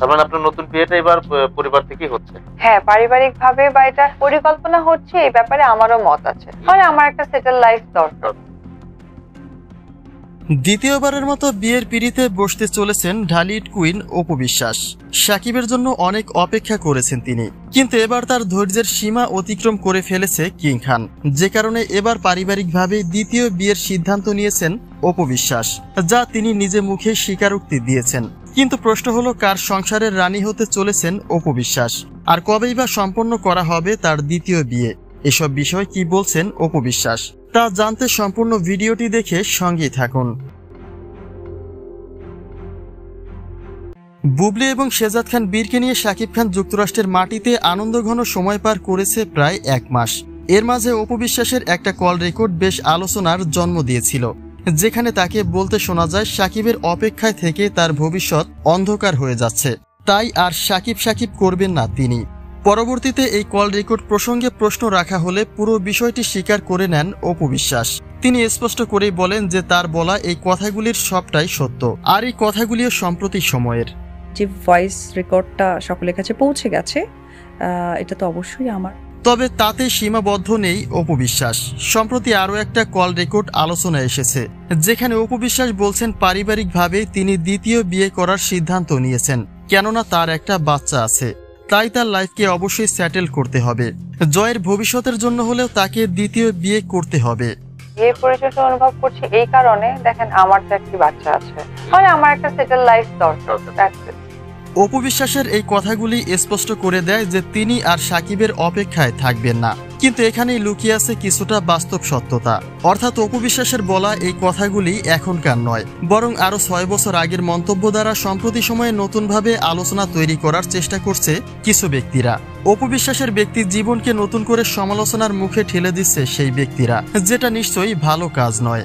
তার মানে আপনার নতুন বিয়েটা এবার পরিবার থেকেই হচ্ছে? হ্যাঁ, পারিবারিক ভাবে বা এটা পরিকল্পনা হচ্ছে, এই ব্যাপারে আমারও মত আছে। মানে আমার একটা সেটেল লাইফ দরকার। দ্বিতীয়বারের মতো বিয়ের পিঁড়িতে বসতে চলেছেন ঢালিউড কুইন অপু বিশ্বাস। শাকিবের জন্য অনেক অপেক্ষা করেছেন তিনি, কিন্তু এবার তার ধৈর্যের সীমা অতিক্রম করে ফেলেছে কিং খান, যে কারণে এবার পারিবারিকভাবে দ্বিতীয় বিয়ের সিদ্ধান্ত নিয়েছেন অপু বিশ্বাস, যা তিনি নিজে মুখে স্বীকারোক্তি দিয়েছেন। কিন্তু প্রশ্ন হলো, কার সংসারের রানী হতে চলেছেন অপু বিশ্বাস, আর কবেই বা সম্পন্ন করা হবে তার দ্বিতীয় বিয়ে? এসব বিষয় কি বলছেন অপু বিশ্বাস, তা জানতে সম্পূর্ণ ভিডিওটি দেখে সঙ্গেই থাকুন। বুবলি এবং শেজাদ খান বীরকে নিয়ে শাকিব খান যুক্তরাষ্ট্রের মাটিতে আনন্দঘন সময় পার করেছে প্রায় 1 মাস। এর মাঝে অপু বিশ্বাসের একটা কল রেকর্ড বেশ আলোচনার জন্ম দিয়েছিল, যেখানে তাকে বলতে শোনা যায় শাকিবের অপেক্ষায় থেকে তার ভবিষ্যৎ অন্ধকার হয়ে যাচ্ছে, তাই আর শাকিব করবেন না তিনি। পরবর্তীতে এই কল রেকর্ড প্রসঙ্গে প্রশ্ন রাখা হলে পুরো বিষয়টি স্বীকার করে নেন অপু বিশ্বাস। তিনি স্পষ্ট করেই বলেন যে তার বলা এই কথাগুলির সবটাই সত্য, আর এই কথাগুলিও সম্প্রতি সময়ের। যে ভয়েস রেকর্ডটা সকলের কাছে পৌঁছে গেছে, এটা তো অবশ্যই আমার। তবে তাতে সীমাবদ্ধ নেই অপু বিশ্বাস। সম্প্রতি আরও একটা কল রেকর্ড আলোচনায় এসেছে, যেখানে অপু বিশ্বাস বলছেন পারিবারিকভাবে তিনি দ্বিতীয় বিয়ে করার সিদ্ধান্ত নিয়েছেন, কেননা তার একটা বাচ্চা আছে, তাই তার লাইফকে অবশ্যই সেটেল করতে হবে। জয়ের ভবিষ্যতের জন্য হলেও তাকে দ্বিতীয় বিয়ে করতে হবে। এই পরিচয়টা অনুভব করছি এই কারণে, দেখেন আমার তো একটি বাচ্চা আছে, মানে আমার একটা সেটেল লাইফ দরকার। অপু বিশ্বাসের এই কথাগুলি স্পষ্ট করে দেয় যে তিনি আর শাকিবের অপেক্ষায় থাকবেন না, কিন্তু এখানেই লুকিয়ে আছে কিছুটা বাস্তব সত্যতা। অর্থাৎ অপু বিশ্বাসের বলা এই কথাগুলি এখনকার নয়, বরং আরো 6 বছর আগের মন্তব্য দ্বারা সম্প্রতি সময়ে নতুনভাবে আলোচনা তৈরি করার চেষ্টা করছে কিছু ব্যক্তিরা। অপু বিশ্বাসের ব্যক্তি জীবনকে নতুন করে সমালোচনার মুখে ঠেলে দিচ্ছে সেই ব্যক্তিরা, যেটা নিশ্চয়ই ভালো কাজ নয়।